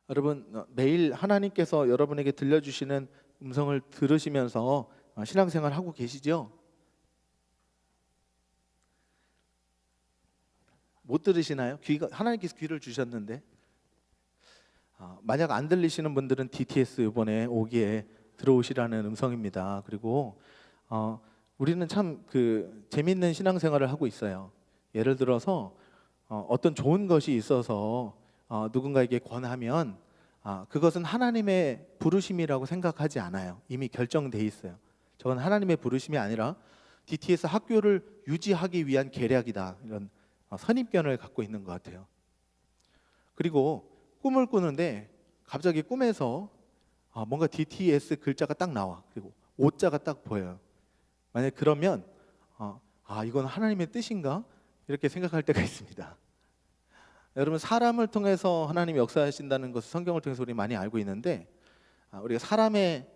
여러분 매일 하나님께서 여러분에게 들려주시는 음성을 들으시면서 신앙생활 하고 계시죠? 못 들으시나요? 하나님께서 귀를 주셨는데 만약 안 들리시는 분들은 DTS 이번에 5기에 들어오시라는 음성입니다. 그리고 우리는 참 재밌는 신앙생활을 하고 있어요. 예를 들어서 어떤 좋은 것이 있어서 누군가에게 권하면 그것은 하나님의 부르심이라고 생각하지 않아요. 이미 결정돼 있어요. 저건 하나님의 부르심이 아니라 DTS 학교를 유지하기 위한 계략이다, 이런 선입견을 갖고 있는 것 같아요. 그리고 꿈을 꾸는데 갑자기 꿈에서 뭔가 DTS 글자가 딱 나와. 그리고 오자가 딱 보여요. 만약 그러면 이건 하나님의 뜻인가? 이렇게 생각할 때가 있습니다. 여러분, 사람을 통해서 하나님이 역사하신다는 것을 성경을 통해서 우리 많이 알고 있는데, 우리가 사람의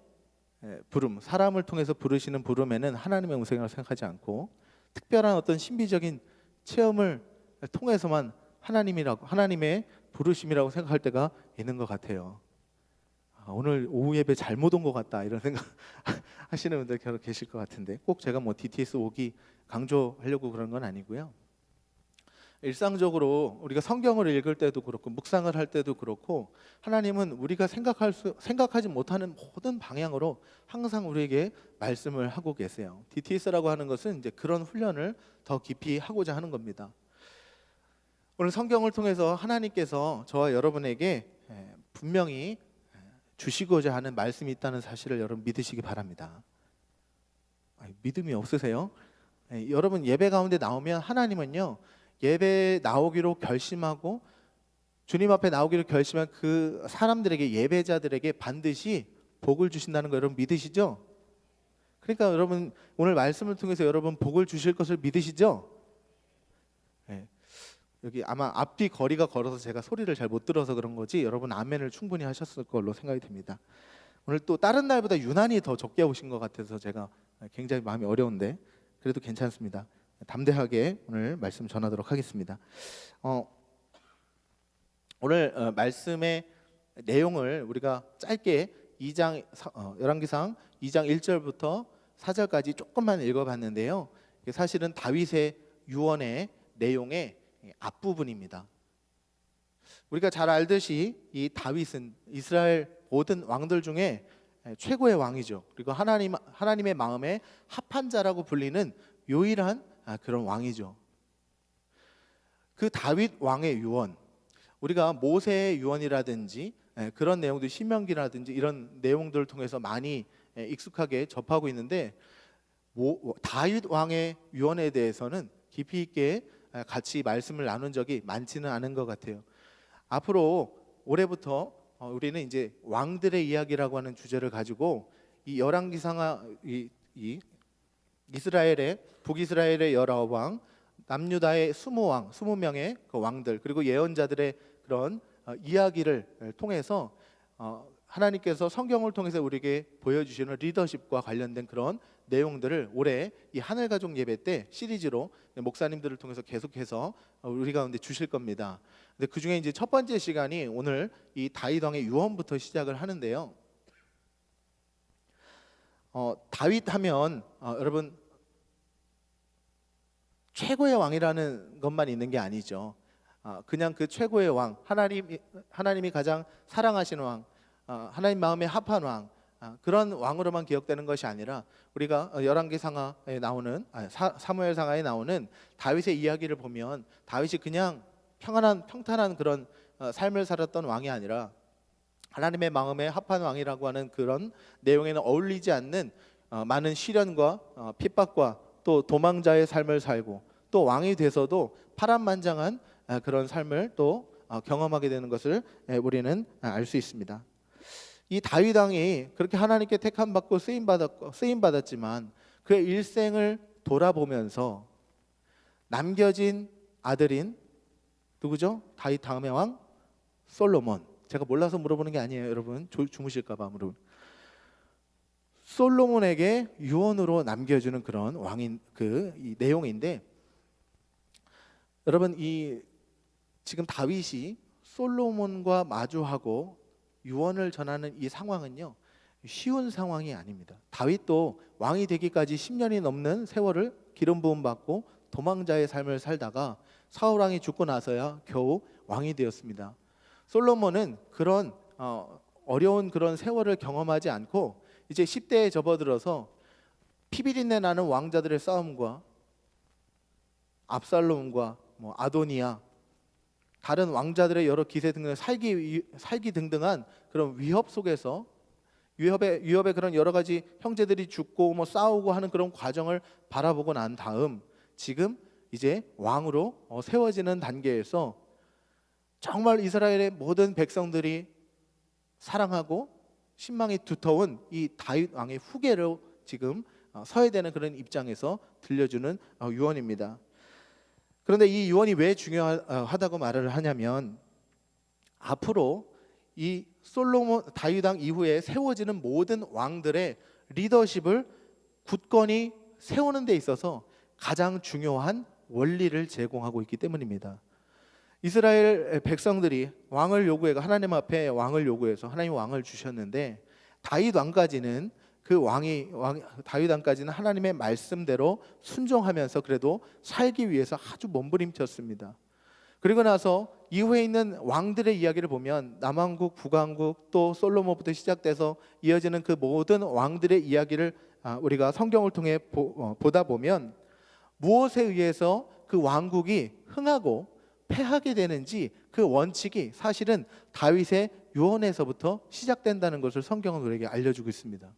부름, 사람을 통해서 부르시는 부름에는 하나님의 음성이라고 생각하지 않고 특별한 어떤 신비적인 체험을 통해서만 하나님의 부르심이라고 생각할 때가 있는 것 같아요. 오늘 오후 예배 잘못 온 것 같다, 이런 생각 하시는 분들 계실 것 같은데, 꼭 제가 DTS 오기 강조하려고 그런 건 아니고요. 일상적으로 우리가 성경을 읽을 때도 그렇고 묵상을 할 때도 그렇고, 하나님은 우리가 생각하지 못하는 모든 방향으로 항상 우리에게 말씀을 하고 계세요. DTS라고 하는 것은 이제 그런 훈련을 더 깊이 하고자 하는 겁니다. 오늘 성경을 통해서 하나님께서 저와 여러분에게 분명히 주시고자 하는 말씀이 있다는 사실을 여러분 믿으시기 바랍니다. 믿음이 없으세요? 여러분 예배 가운데 나오면 하나님은요, 예배 나오기로 결심하고 주님 앞에 나오기로 결심한 그 사람들에게, 예배자들에게 반드시 복을 주신다는 거 여러분 믿으시죠? 그러니까 여러분 오늘 말씀을 통해서 여러분 복을 주실 것을 믿으시죠? 여기 아마 앞뒤 거리가 걸어서 제가 소리를 잘 못 들어서 그런 거지, 여러분 아멘을 충분히 하셨을 걸로 생각이 듭니다. 오늘 또 다른 날보다 유난히 더 적게 오신 것 같아서 제가 굉장히 마음이 어려운데 그래도 괜찮습니다. 담대하게 오늘 말씀 전하도록 하겠습니다. 오늘 말씀의 내용을 우리가 짧게 열왕기상 2장 1절부터 4절까지 조금만 읽어봤는데요. 사실은 다윗의 유언의 내용의 앞부분입니다. 우리가 잘 알듯이 이 다윗은 이스라엘 모든 왕들 중에 최고의 왕이죠. 그리고 하나님의 마음에 합한 자라고 불리는 유일한 그런 왕이죠. 그 다윗 왕의 유언, 우리가 모세의 유언이라든지 그런 내용들, 신명기라든지 이런 내용들을 통해서 많이 익숙하게 접하고 있는데, 다윗 왕의 유언에 대해서는 깊이 있게 같이 말씀을 나눈 적이 많지는 않은 것 같아요. 앞으로 올해부터 우리는 이제 왕들의 이야기라고 하는 주제를 가지고 이 열왕기상하 이스라엘의 북이스라엘의 19왕, 남유다의 20왕, 20명의 그 왕들, 그리고 예언자들의 그런 이야기를 통해서 하나님께서 성경을 통해서 우리에게 보여주시는 리더십과 관련된 그런 내용들을 올해 이 하늘가족 예배 때 시리즈로 목사님들을 통해서 계속해서 우리 가운데 주실 겁니다. 근데 그 중에 이제 첫 번째 시간이 오늘 이 다윗 왕의 유언부터 시작을 하는데요. 다윗 하면 여러분 최고의 왕이라는 것만 있는 게 아니죠. 그냥 그 최고의 왕, 하나님이 가장 사랑하시는 왕, 하나님 마음에 합한 왕, 그런 왕으로만 기억되는 것이 아니라 우리가 열왕기상하에 나오는 사무엘상하에 나오는 다윗의 이야기를 보면 다윗이 그냥 평탄한 그런 삶을 살았던 왕이 아니라 하나님의 마음에 합한 왕이라고 하는 그런 내용에는 어울리지 않는 많은 시련과 핍박과 또 도망자의 삶을 살고, 또 왕이 돼서도 파란만장한 그런 삶을 또 경험하게 되는 것을 우리는 알 수 있습니다. 이 다윗 왕이 그렇게 하나님께 택함 받고 쓰임 받았지만 그의 일생을 돌아보면서 남겨진 아들인 누구죠? 다윗 다음의 왕 솔로몬. 제가 몰라서 물어보는 게 아니에요, 여러분. 주무실까봐 물어보는. 솔로몬에게 유언으로 남겨주는 그런 왕인 이 내용인데, 여러분 지금 다윗이 솔로몬과 마주하고 유언을 전하는 이 상황은요, 쉬운 상황이 아닙니다. 다윗도 왕이 되기까지 10년이 넘는 세월을 기름 부음 받고 도망자의 삶을 살다가 사울 왕이 죽고 나서야 겨우 왕이 되었습니다. 솔로몬은 그런 어려운 그런 세월을 경험하지 않고 이제 10대에 접어들어서 피비린내 나는 왕자들의 싸움과 압살롬과 아도니아, 다른 왕자들의 여러 기세 등등 살기 등등한 그런 위협 속에서 위협의 그런 여러 가지 형제들이 죽고 싸우고 하는 그런 과정을 바라보고 난 다음 지금 이제 왕으로 세워지는 단계에서 정말 이스라엘의 모든 백성들이 사랑하고 신망이 두터운 이 다윗 왕의 후계로 지금 서야 되는 그런 입장에서 들려주는 유언입니다. 그런데 이 유언이 왜 중요하다고 말을 하냐면 앞으로 이 솔로몬 다윗 왕 이후에 세워지는 모든 왕들의 리더십을 굳건히 세우는 데 있어서 가장 중요한 원리를 제공하고 있기 때문입니다. 이스라엘 백성들이 왕을 요구해서 하나님 앞에 왕을 요구해서 하나님 왕을 주셨는데 다윗 왕까지는 다윗 왕까지는 하나님의 말씀대로 순종하면서 그래도 살기 위해서 아주 몸부림쳤습니다. 그리고 나서 이후에 있는 왕들의 이야기를 보면 남왕국, 북왕국 또 솔로몬부터 시작돼서 이어지는 그 모든 왕들의 이야기를 우리가 성경을 통해 보다 보면 무엇에 의해서 그 왕국이 흥하고 패하게 되는지 그 원칙이 사실은 다윗의 유언에서부터 시작된다는 것을 성경은 우리에게 알려주고 있습니다.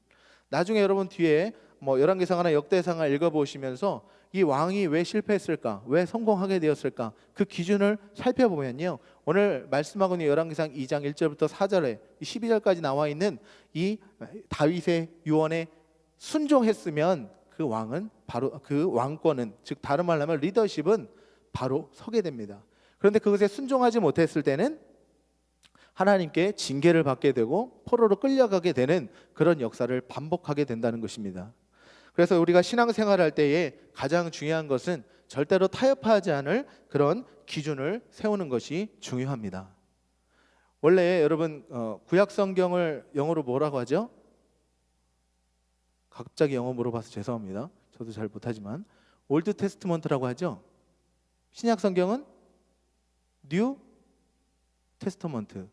나중에 여러분 뒤에 열왕기상하나 역대상을 읽어보시면서 이 왕이 왜 실패했을까, 왜 성공하게 되었을까, 그 기준을 살펴보면요, 오늘 말씀하고 있는 열왕기상 2장 1절부터 4절에 12절까지 나와 있는 이 다윗의 유언에 순종했으면 그 왕은 바로 그 왕권은, 즉 다른 말로 하면 리더십은 바로 서게 됩니다. 그런데 그것에 순종하지 못했을 때는 하나님께 징계를 받게 되고 포로로 끌려가게 되는 그런 역사를 반복하게 된다는 것입니다. 그래서 우리가 신앙생활할 때에 가장 중요한 것은 절대로 타협하지 않을 그런 기준을 세우는 것이 중요합니다. 원래 여러분 구약 성경을 영어로 뭐라고 하죠? 갑자기 영어 물어봐서 죄송합니다. 저도 잘 못하지만 올드 테스트먼트라고 하죠. 신약 성경은 뉴 테스트먼트.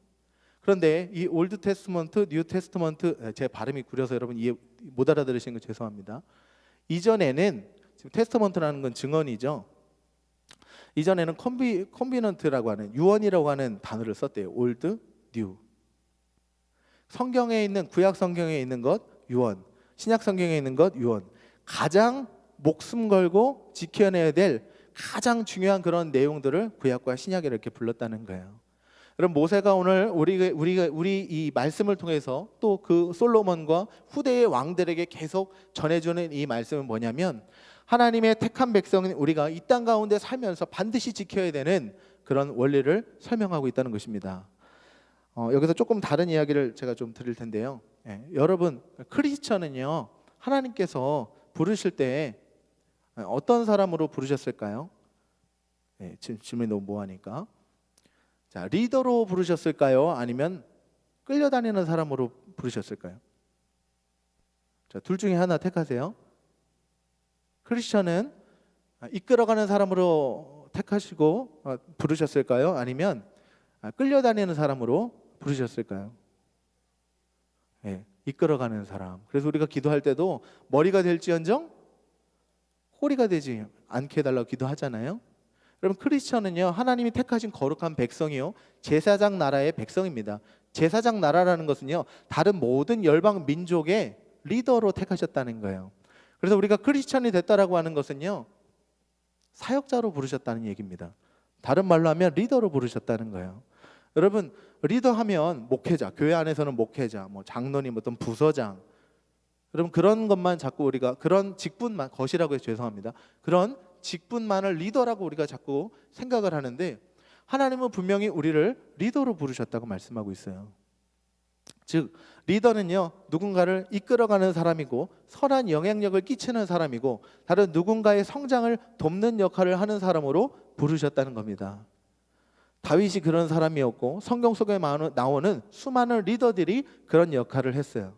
그런데 이 올드 테스트먼트, 뉴 테스트먼트, 제 발음이 구려서 여러분 이해 못 알아들으시는 거 죄송합니다. 이전에는 지금 테스트먼트라는 건 증언이죠. 이전에는 컨비넌트라고 하는 유언이라고 하는 단어를 썼대요. 올드, 뉴. 성경에 있는 구약 성경에 있는 것 유언, 신약 성경에 있는 것 유언. 가장 목숨 걸고 지켜내야 될 가장 중요한 그런 내용들을 구약과 신약에 이렇게 불렀다는 거예요. 여러분 모세가 오늘 우리 이 말씀을 통해서 또 그 솔로몬과 후대의 왕들에게 계속 전해주는 이 말씀은 뭐냐면 하나님의 택한 백성인 우리가 이 땅 가운데 살면서 반드시 지켜야 되는 그런 원리를 설명하고 있다는 것입니다. 여기서 조금 다른 이야기를 제가 좀 드릴 텐데요. 여러분 크리스천은요 하나님께서 부르실 때 어떤 사람으로 부르셨을까요? 질문이 너무 모호하니까. 자, 리더로 부르셨을까요? 아니면 끌려다니는 사람으로 부르셨을까요? 자, 둘 중에 하나 택하세요. 크리스천은 이끌어가는 사람으로 택하시고 부르셨을까요? 아니면 끌려다니는 사람으로 부르셨을까요? 이끌어가는 사람. 그래서 우리가 기도할 때도 머리가 될지언정 꼬리가 되지 않게 해달라고 기도하잖아요. 여러분 크리스천은요 하나님이 택하신 거룩한 백성이요 제사장 나라의 백성입니다. 제사장 나라라는 것은요 다른 모든 열방 민족의 리더로 택하셨다는 거예요. 그래서 우리가 크리스천이 됐다라고 하는 것은요 사역자로 부르셨다는 얘기입니다. 다른 말로 하면 리더로 부르셨다는 거예요. 여러분 리더하면 목회자, 교회 안에서는 목회자, 장로님, 어떤 부서장, 여러분 그런 것만 자꾸 우리가 그런 직분만, 것이라고 해서 죄송합니다. 그런 직분만을 리더라고 우리가 자꾸 생각을 하는데 하나님은 분명히 우리를 리더로 부르셨다고 말씀하고 있어요. 즉 리더는요 누군가를 이끌어가는 사람이고 선한 영향력을 끼치는 사람이고 다른 누군가의 성장을 돕는 역할을 하는 사람으로 부르셨다는 겁니다. 다윗이 그런 사람이었고 성경 속에 나오는 수많은 리더들이 그런 역할을 했어요.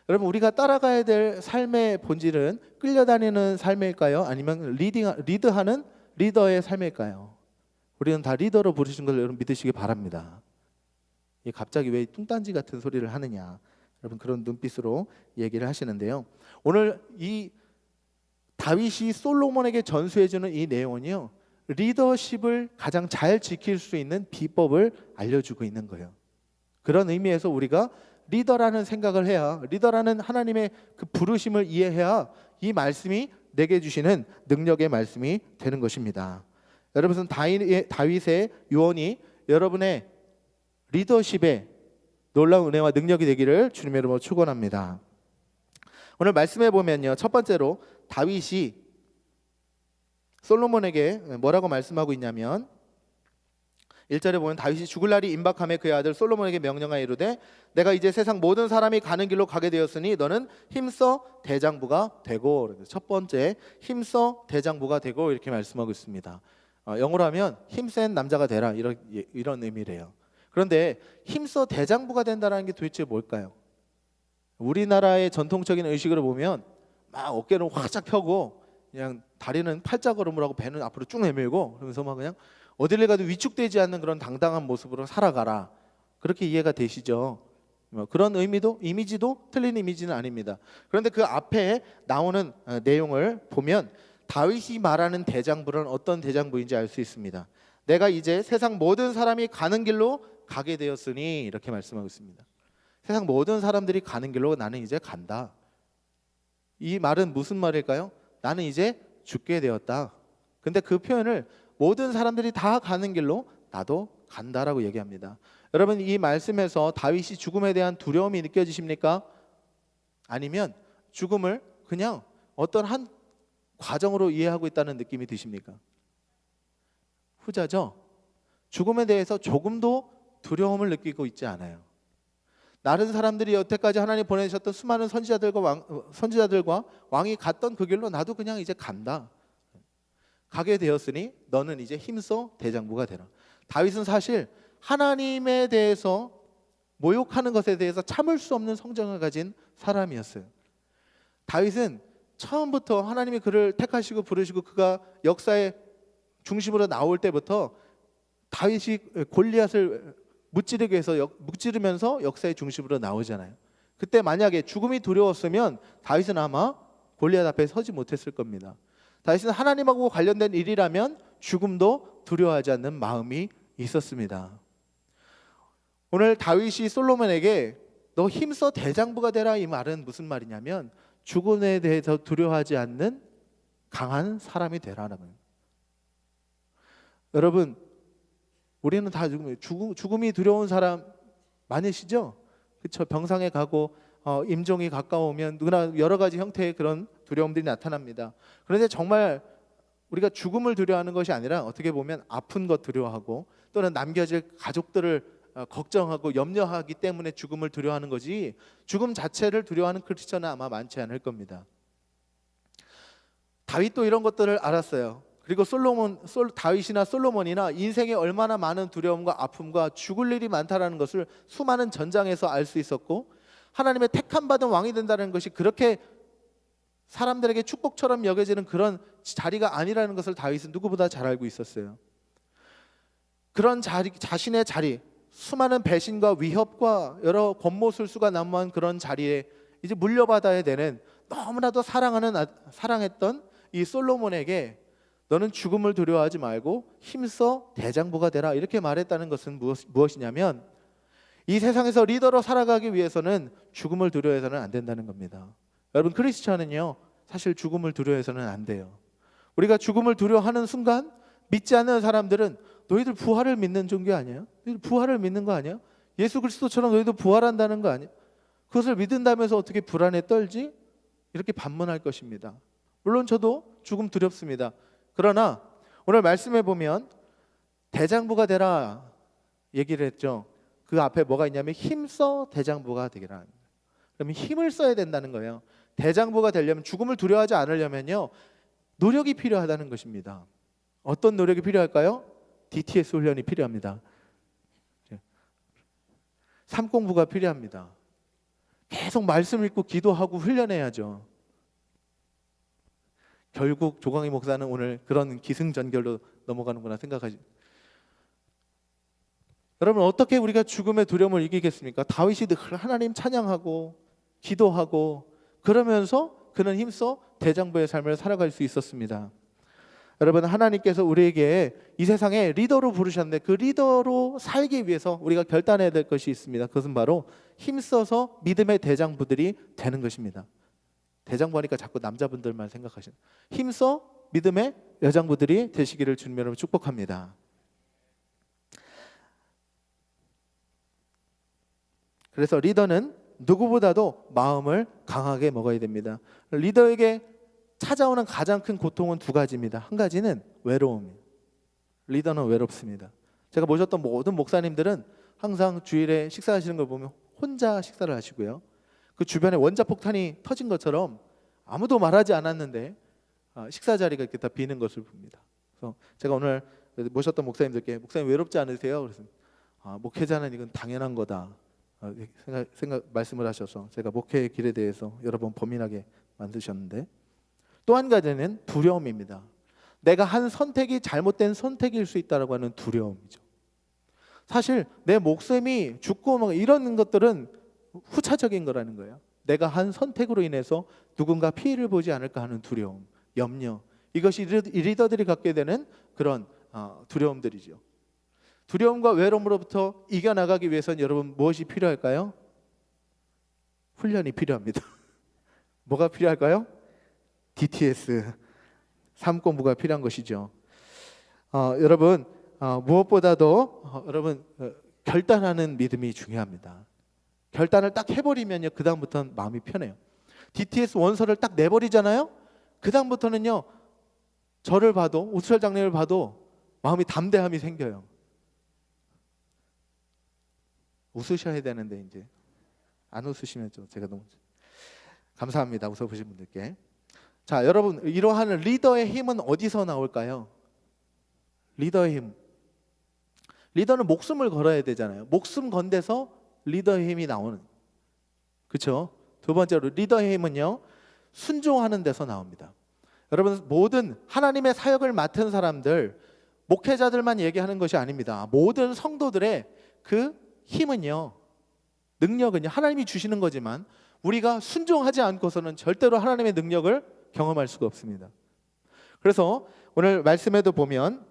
여러분, 우리가 따라가야 될 삶의 본질은 끌려다니는 삶일까요? 아니면 리드하는 리더의 삶일까요? 우리는 다 리더로 부르신 걸 여러분 믿으시기 바랍니다. 갑자기 왜 뚱딴지 같은 소리를 하느냐, 여러분 그런 눈빛으로 얘기를 하시는데요. 오늘 이 다윗이 솔로몬에게 전수해주는 이 내용은요, 리더십을 가장 잘 지킬 수 있는 비법을 알려주고 있는 거예요. 그런 의미에서 우리가 리더라는 생각을 해야, 리더라는 하나님의 그 부르심을 이해해야 이 말씀이 내게 주시는 능력의 말씀이 되는 것입니다. 여러분, 다윗의 유언이 여러분의 리더십에 놀라운 은혜와 능력이 되기를 주님의 이름으로 축원합니다. 오늘 말씀해 보면요, 첫 번째로 다윗이 솔로몬에게 뭐라고 말씀하고 있냐면 1절에 보면 다윗이 죽을 날이 임박함에 그의 아들 솔로몬에게 명령하여 이르되 내가 이제 세상 모든 사람이 가는 길로 가게 되었으니 너는 힘써 대장부가 되고, 첫 번째 힘써 대장부가 되고 이렇게 말씀하고 있습니다. 영어로 하면 힘센 남자가 되라, 이런 의미래요. 그런데 힘써 대장부가 된다는 게 도대체 뭘까요? 우리나라의 전통적인 의식으로 보면 막 어깨를 활짝 펴고 그냥 다리는 팔자걸음을 하고 배는 앞으로 쭉 내밀고 그러면서 막 그냥 어딜 가도 위축되지 않는 그런 당당한 모습으로 살아가라, 그렇게 이해가 되시죠? 그런 이미지도 틀린 이미지는 아닙니다. 그런데 그 앞에 나오는 내용을 보면 다윗이 말하는 대장부는 어떤 대장부인지 알 수 있습니다. 내가 이제 세상 모든 사람이 가는 길로 가게 되었으니, 이렇게 말씀하고 있습니다. 세상 모든 사람들이 가는 길로 나는 이제 간다. 이 말은 무슨 말일까요? 나는 이제 죽게 되었다. 근데 그 표현을 모든 사람들이 다 가는 길로 나도 간다라고 얘기합니다. 여러분, 이 말씀에서 다윗이 죽음에 대한 두려움이 느껴지십니까? 아니면 죽음을 그냥 어떤 한 과정으로 이해하고 있다는 느낌이 드십니까? 후자죠. 죽음에 대해서 조금도 두려움을 느끼고 있지 않아요. 다른 사람들이 여태까지 하나님 보내주셨던 수많은 선지자들과 왕이 갔던 그 길로 나도 그냥 이제 간다. 가게 되었으니 너는 이제 힘써 대장부가 되라. 다윗은 사실 하나님에 대해서 모욕하는 것에 대해서 참을 수 없는 성정을 가진 사람이었어요. 다윗은 처음부터 하나님이 그를 택하시고 부르시고 그가 역사의 중심으로 나올 때부터 다윗이 골리앗을 무찌르면서 역사의 중심으로 나오잖아요. 그때 만약에 죽음이 두려웠으면 다윗은 아마 골리앗 앞에 서지 못했을 겁니다. 다윗은 하나님하고 관련된 일이라면 죽음도 두려워하지 않는 마음이 있었습니다. 오늘 다윗이 솔로몬에게 너 힘써 대장부가 되라, 이 말은 무슨 말이냐면 죽음에 대해서 두려워하지 않는 강한 사람이 되라는 거예요. 여러분, 우리는 다 죽음이 두려운 사람 많으시죠? 그렇죠? 병상에 가고 임종이 가까우면 누구나 여러 가지 형태의 그런 두려움들이 나타납니다. 그런데 정말 우리가 죽음을 두려워하는 것이 아니라 어떻게 보면 아픈 것 두려워하고 또는 남겨질 가족들을 걱정하고 염려하기 때문에 죽음을 두려워하는 거지, 죽음 자체를 두려워하는 크리스천은 아마 많지 않을 겁니다. 다윗도 이런 것들을 알았어요. 그리고 다윗이나 솔로몬이나 인생에 얼마나 많은 두려움과 아픔과 죽을 일이 많다라는 것을 수많은 전장에서 알 수 있었고, 하나님의 택함 받은 왕이 된다는 것이 그렇게 사람들에게 축복처럼 여겨지는 그런 자리가 아니라는 것을 다윗은 누구보다 잘 알고 있었어요. 그런 자신의 자리, 수많은 배신과 위협과 여러 권모술수가 난무한 그런 자리에 이제 물려받아야 되는, 너무나도 사랑했던 이 솔로몬에게 너는 죽음을 두려워하지 말고 힘써 대장부가 되라, 이렇게 말했다는 것은 무엇이냐면 이 세상에서 리더로 살아가기 위해서는 죽음을 두려워해서는 안 된다는 겁니다. 여러분, 크리스천은요 사실 죽음을 두려워해서는 안 돼요. 우리가 죽음을 두려워하는 순간 믿지 않는 사람들은 너희들 부활을 믿는 종교 아니에요? 너희들 부활을 믿는 거 아니에요? 예수 그리스도처럼 너희도 부활한다는 거 아니에요? 그것을 믿는다면서 어떻게 불안에 떨지? 이렇게 반문할 것입니다. 물론 저도 죽음 두렵습니다. 그러나 오늘 말씀해 보면 대장부가 되라 얘기를 했죠. 그 앞에 뭐가 있냐면 힘써 대장부가 되기라. 그러면 힘을 써야 된다는 거예요. 대장부가 되려면, 죽음을 두려워하지 않으려면요 노력이 필요하다는 것입니다. 어떤 노력이 필요할까요? DTS 훈련이 필요합니다. 삶 공부가 필요합니다. 계속 말씀 읽고 기도하고 훈련해야죠. 결국 조광희 목사는 오늘 그런 기승전결로 넘어가는구나 생각하지. 여러분, 어떻게 우리가 죽음의 두려움을 이기겠습니까? 다윗이 늘 하나님 찬양하고 기도하고 그러면서 그는 힘써 대장부의 삶을 살아갈 수 있었습니다. 여러분, 하나님께서 우리에게 이 세상에 리더로 부르셨는데 그 리더로 살기 위해서 우리가 결단해야 될 것이 있습니다. 그것은 바로 힘써서 믿음의 대장부들이 되는 것입니다. 대장부 하니까 자꾸 남자분들만 생각하시는, 힘써 믿음의 여장부들이 되시기를 주님으로 축복합니다. 그래서 리더는 누구보다도 마음을 강하게 먹어야 됩니다. 리더에게 찾아오는 가장 큰 고통은 두 가지입니다. 한 가지는 외로움이에요. 리더는 외롭습니다. 제가 모셨던 모든 목사님들은 항상 주일에 식사하시는 걸 보면 혼자 식사를 하시고요. 그 주변에 원자폭탄이 터진 것처럼 아무도 말하지 않았는데 식사 자리가 이렇게 다 비는 것을 봅니다. 그래서 제가 오늘 모셨던 목사님들께 목사님 외롭지 않으세요? 그래서 목회자는 이건 당연한 거다 말씀을 하셔서 제가 목회의 길에 대해서 여러 번 고민하게 만드셨는데, 또 한 가지는 두려움입니다. 내가 한 선택이 잘못된 선택일 수 있다고 하는 두려움이죠. 사실 내 목숨이 죽고 뭐 이런 것들은 후차적인 거라는 거예요. 내가 한 선택으로 인해서 누군가 피해를 보지 않을까 하는 두려움, 염려, 이것이 리더들이 갖게 되는 그런 두려움들이죠. 두려움과 외로움으로부터 이겨나가기 위해서는 여러분 무엇이 필요할까요? 훈련이 필요합니다. 뭐가 필요할까요? DTS, 삶 공부가 필요한 것이죠. 여러분, 무엇보다도 여러분 결단하는 믿음이 중요합니다. 결단을 딱 해버리면요, 그 다음부터는 마음이 편해요. DTS 원서를 딱 내버리잖아요. 그 다음부터는요, 저를 봐도, 우수철 장님을 봐도 마음이 담대함이 생겨요. 웃으셔야 되는데 이제 안 웃으시면 제가 너무 감사합니다. 웃어보신 분들께. 자, 여러분, 이러한 리더의 힘은 어디서 나올까요? 리더의 힘. 리더는 목숨을 걸어야 되잖아요. 목숨 건 데서 리더의 힘이 나오는. 그렇죠? 두 번째로 리더의 힘은요, 순종하는 데서 나옵니다. 여러분, 모든 하나님의 사역을 맡은 사람들, 목회자들만 얘기하는 것이 아닙니다. 모든 성도들의 그 힘은요, 능력은요, 하나님이 주시는 거지만 우리가 순종하지 않고서는 절대로 하나님의 능력을 경험할 수가 없습니다. 그래서 오늘 말씀에도 보면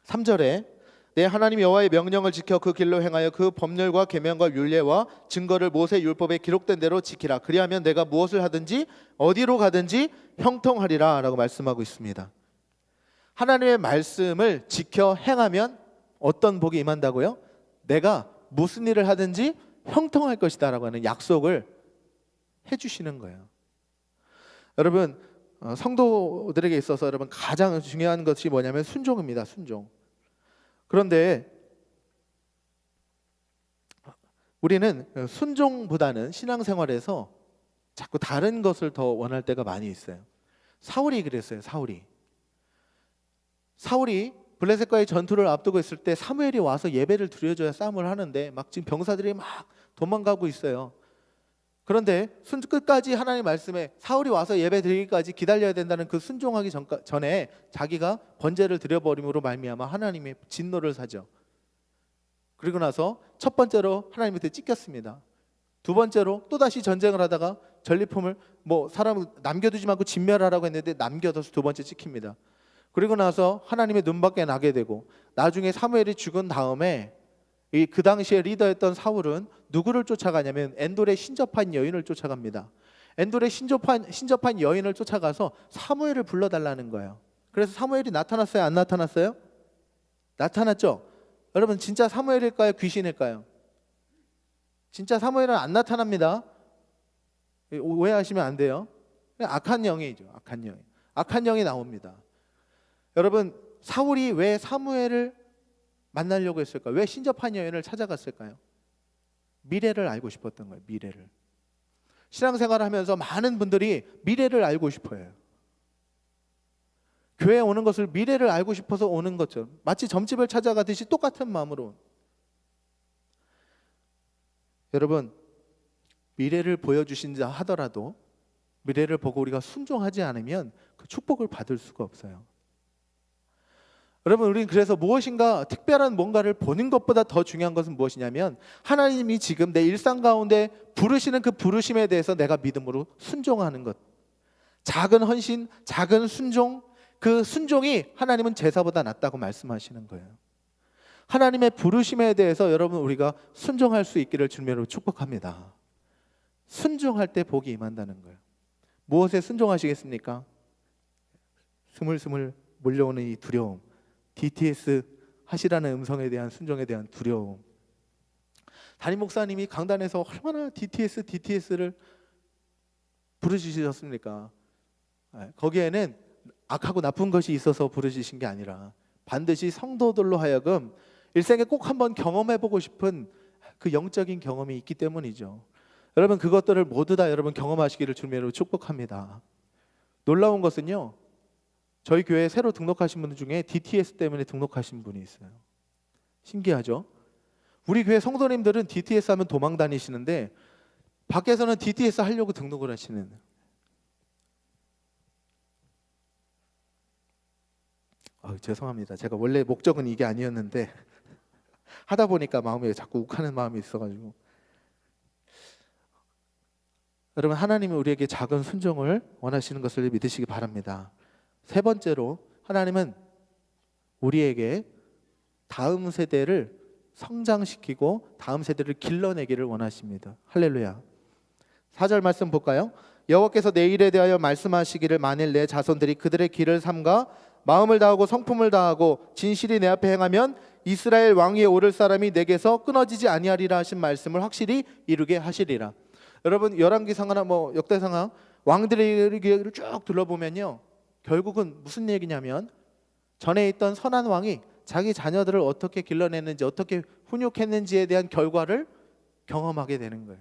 3절에 내 하나님 여호와의 명령을 지켜 그 길로 행하여 그 법률과 계명과 율례와 증거를 모세 율법에 기록된 대로 지키라. 그리하면 내가 무엇을 하든지 어디로 가든지 형통하리라 라고 말씀하고 있습니다. 하나님의 말씀을 지켜 행하면 어떤 복이 임한다고요? 내가 무슨 일을 하든지 형통할 것이다 라고 하는 약속을 해주시는 거예요. 여러분, 성도들에게 있어서 여러분 가장 중요한 것이 뭐냐면 순종입니다. 순종. 그런데 우리는 순종보다는 신앙생활에서 자꾸 다른 것을 더 원할 때가 많이 있어요. 사울이 그랬어요. 사울이 블레셋과의 전투를 앞두고 있을 때 사무엘이 와서 예배를 드려줘야 싸움을 하는데 막 지금 병사들이 막 도망가고 있어요. 그런데 끝까지 하나님 말씀에 사울이 와서 예배 드리기까지 기다려야 된다는 그 순종하기 전에 자기가 번제를 드려버림으로 말미암아 하나님의 진노를 사죠. 그리고 나서 첫 번째로 하나님한테 찢겼습니다. 두 번째로 또다시 전쟁을 하다가 전리품을 사람을 남겨두지 말고 진멸하라고 했는데 남겨둬서 두 번째 찍힙니다. 그리고 나서 하나님의 눈밖에 나게 되고, 나중에 사무엘이 죽은 다음에 그 당시에 리더였던 사울은 누구를 쫓아가냐면 엔돌의 신접한 여인을 쫓아갑니다. 엔돌의 신접한 여인을 쫓아가서 사무엘을 불러달라는 거예요. 그래서 사무엘이 나타났어요? 안 나타났어요? 나타났죠? 여러분, 진짜 사무엘일까요? 귀신일까요? 진짜 사무엘은 안 나타납니다. 오해하시면 안 돼요. 악한 영이죠. 악한 영이 나옵니다. 여러분, 사울이 왜 사무엘을 만나려고 했을까요? 왜 신접한 여인을 찾아갔을까요? 미래를 알고 싶었던 거예요. 미래를. 신앙생활을 하면서 많은 분들이 미래를 알고 싶어요. 교회에 오는 것을 미래를 알고 싶어서 오는 것처럼, 마치 점집을 찾아가듯이 똑같은 마음으로. 여러분, 미래를 보여주신다 하더라도 미래를 보고 우리가 순종하지 않으면 그 축복을 받을 수가 없어요. 여러분, 우리는 그래서 무엇인가 특별한 뭔가를 보는 것보다 더 중요한 것은 무엇이냐면, 하나님이 지금 내 일상 가운데 부르시는 그 부르심에 대해서 내가 믿음으로 순종하는 것. 작은 헌신, 작은 순종, 그 순종이 하나님은 제사보다 낫다고 말씀하시는 거예요. 하나님의 부르심에 대해서 여러분, 우리가 순종할 수 있기를 주님으로 축복합니다. 순종할 때 복이 임한다는 거예요. 무엇에 순종하시겠습니까? 스물스물 몰려오는 이 두려움, DTS 하시라는 음성에 대한 순종에 대한 두려움. 담임 목사님이 강단에서 얼마나 DTS를 부르짖으셨습니까? 거기에는 악하고 나쁜 것이 있어서 부르짖으신 게 아니라 반드시 성도들로 하여금 일생에 꼭 한번 경험해보고 싶은 그 영적인 경험이 있기 때문이죠. 여러분, 그것들을 모두 다 여러분 경험하시기를 주님으로 축복합니다. 놀라운 것은요, 저희 교회에 새로 등록하신 분들 중에 DTS 때문에 등록하신 분이 있어요. 신기하죠? 우리 교회 성도님들은 DTS 하면 도망 다니시는데 밖에서는 DTS 하려고 등록을 하시는. 죄송합니다. 제가 원래 목적은 이게 아니었는데 하다 보니까 마음에 자꾸 욱하는 마음이 있어가지고. 여러분, 하나님은 우리에게 작은 순종을 원하시는 것을 믿으시기 바랍니다. 세 번째로, 하나님은 우리에게 다음 세대를 성장시키고 다음 세대를 길러내기를 원하십니다. 할렐루야. 4절 말씀 볼까요? 여호와께서 내 일에 대하여 말씀하시기를, 만일 내 자손들이 그들의 길을 삼가 마음을 다하고 성품을 다하고 진실이 내 앞에 행하면 이스라엘 왕위에 오를 사람이 내게서 끊어지지 아니하리라 하신 말씀을 확실히 이루게 하시리라. 여러분, 열왕기상하나 역대상하 왕들의 얘기를 쭉 둘러보면요, 결국은 무슨 얘기냐면 전에 있던 선한 왕이 자기 자녀들을 어떻게 길러냈는지, 어떻게 훈육했는지에 대한 결과를 경험하게 되는 거예요.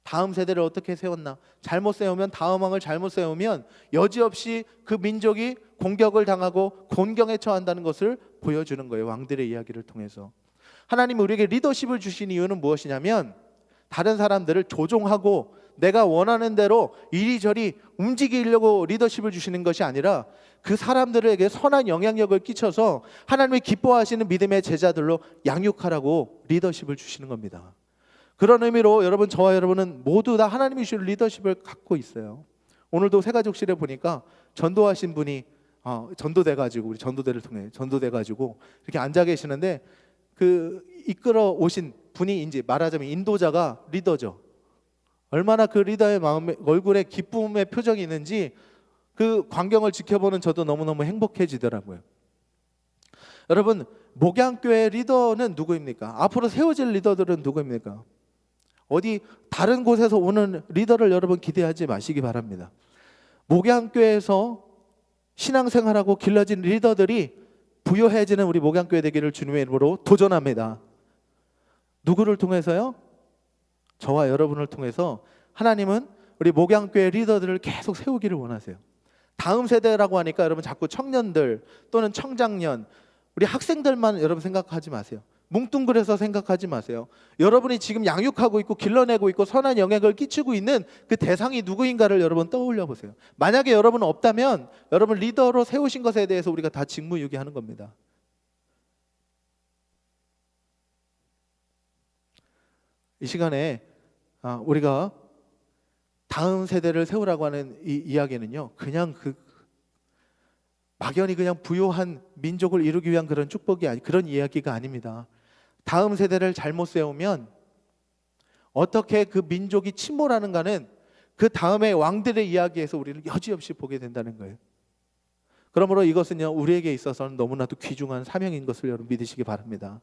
다음 세대를 어떻게 세웠나, 잘못 세우면, 다음 왕을 잘못 세우면 여지없이 그 민족이 공격을 당하고 곤경에 처한다는 것을 보여주는 거예요. 왕들의 이야기를 통해서. 하나님이 우리에게 리더십을 주신 이유는 무엇이냐면, 다른 사람들을 조종하고 내가 원하는 대로 이리저리 움직이려고 리더십을 주시는 것이 아니라 그 사람들에게 선한 영향력을 끼쳐서 하나님이 기뻐하시는 믿음의 제자들로 양육하라고 리더십을 주시는 겁니다. 그런 의미로 여러분, 저와 여러분은 모두 다 하나님이 주신 리더십을 갖고 있어요. 오늘도 새가족실에 보니까 전도하신 분이 전도돼가지고, 우리 전도대를 통해 전도돼가지고 이렇게 앉아 계시는데, 그 이끌어 오신 분이 이제 말하자면 인도자가 리더죠. 얼마나 그 리더의 마음에, 얼굴에 기쁨의 표정이 있는지 그 광경을 지켜보는 저도 너무너무 행복해지더라고요. 여러분, 목양교회 리더는 누구입니까? 앞으로 세워질 리더들은 누구입니까? 어디 다른 곳에서 오는 리더를 여러분 기대하지 마시기 바랍니다. 목양교회에서 신앙생활하고 길러진 리더들이 부요해지는 우리 목양교회 되기를 주님의 이름으로 도전합니다. 누구를 통해서요? 저와 여러분을 통해서 하나님은 우리 목양교회 리더들을 계속 세우기를 원하세요. 다음 세대라고 하니까 여러분 자꾸 청년들 또는 청장년, 우리 학생들만 여러분 생각하지 마세요. 뭉뚱그려서 생각하지 마세요. 여러분이 지금 양육하고 있고 길러내고 있고 선한 영향을 끼치고 있는 그 대상이 누구인가를 여러분 떠올려 보세요. 만약에 여러분 없다면 여러분 리더로 세우신 것에 대해서 우리가 다 직무유기하는 겁니다. 이 시간에 우리가 다음 세대를 세우라고 하는 이 이야기는요, 그냥 막연히 그냥 부요한 민족을 이루기 위한 그런 축복이 그런 이야기가 아닙니다. 다음 세대를 잘못 세우면 어떻게 그 민족이 침몰하는가는 그 다음에 왕들의 이야기에서 우리는 여지없이 보게 된다는 거예요. 그러므로 이것은요, 우리에게 있어서는 너무나도 귀중한 사명인 것을 여러분 믿으시기 바랍니다.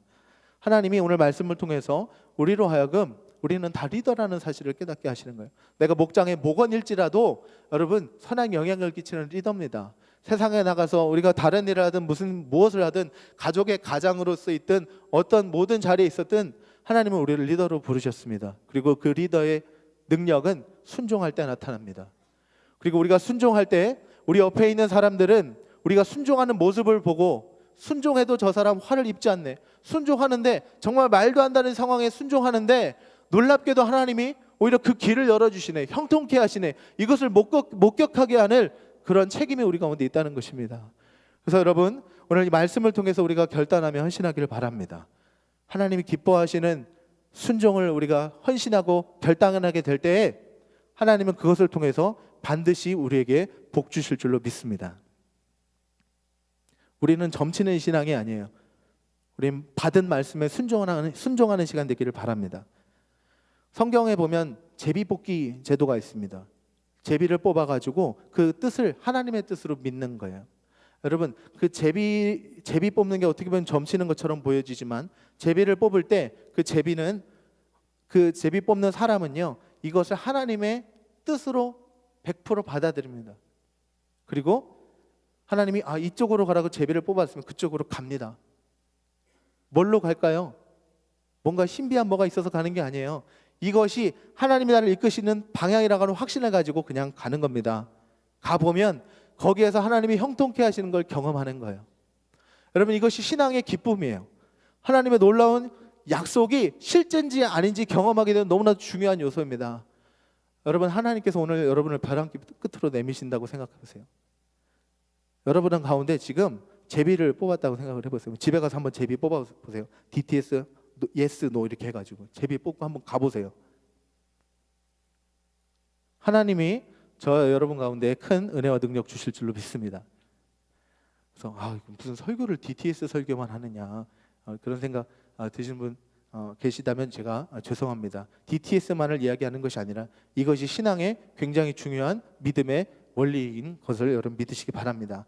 하나님이 오늘 말씀을 통해서 우리로 하여금 우리는 다 리더라는 사실을 깨닫게 하시는 거예요. 내가 목장의 목원일지라도 여러분 선한 영향을 끼치는 리더입니다. 세상에 나가서 우리가 다른 일을 하든 무엇을 하든 가족의 가장으로서 있든 어떤 모든 자리에 있었든 하나님은 우리를 리더로 부르셨습니다. 그리고 그 리더의 능력은 순종할 때 나타납니다. 그리고 우리가 순종할 때 우리 옆에 있는 사람들은 우리가 순종하는 모습을 보고 순종해도 저 사람 화를 입지 않네. 순종하는데 정말 말도 안 되는 상황에 순종하는데 놀랍게도 하나님이 오히려 그 길을 열어주시네. 형통케 하시네. 이것을 목격하게 하는 그런 책임이 우리 가운데 있다는 것입니다. 그래서 여러분 오늘 이 말씀을 통해서 우리가 결단하며 헌신하기를 바랍니다. 하나님이 기뻐하시는 순종을 우리가 헌신하고 결단하게 될 때에 하나님은 그것을 통해서 반드시 우리에게 복 주실 줄로 믿습니다. 우리는 점치는 신앙이 아니에요. 우린 받은 말씀에 순종하는 시간 되기를 바랍니다. 성경에 보면 제비뽑기 제도가 있습니다. 제비를 뽑아가지고 그 뜻을 하나님의 뜻으로 믿는 거예요. 여러분 그 제비 뽑는 게 어떻게 보면 점치는 것처럼 보여지지만 제비를 뽑을 때 그 제비 뽑는 사람은요 이것을 하나님의 뜻으로 100% 받아들입니다. 그리고 하나님이 이쪽으로 가라고 제비를 뽑았으면 그쪽으로 갑니다. 뭘로 갈까요? 뭔가 신비한 뭐가 있어서 가는 게 아니에요. 이것이 하나님이 나를 이끄시는 방향이라고 하는 확신을 가지고 그냥 가는 겁니다. 가보면 거기에서 하나님이 형통케 하시는 걸 경험하는 거예요. 여러분 이것이 신앙의 기쁨이에요. 하나님의 놀라운 약속이 실제인지 아닌지 경험하게 되는 너무나도 중요한 요소입니다. 여러분 하나님께서 오늘 여러분을 벼랑 끝으로 내미신다고 생각해보세요. 여러분 가운데 지금 제비를 뽑았다고 생각을 해보세요. 집에 가서 한번 제비 뽑아보세요. DTS, yes, no 이렇게 해가지고 제비 뽑고 한번 가보세요. 하나님이 저 여러분 가운데 큰 은혜와 능력 주실 줄로 믿습니다. 그래서 무슨 설교를 DTS 설교만 하느냐 그런 생각 드시는 분 계시다면 제가 죄송합니다. DTS만을 이야기하는 것이 아니라 이것이 신앙의 굉장히 중요한 믿음의 원리인 것을 여러분 믿으시기 바랍니다.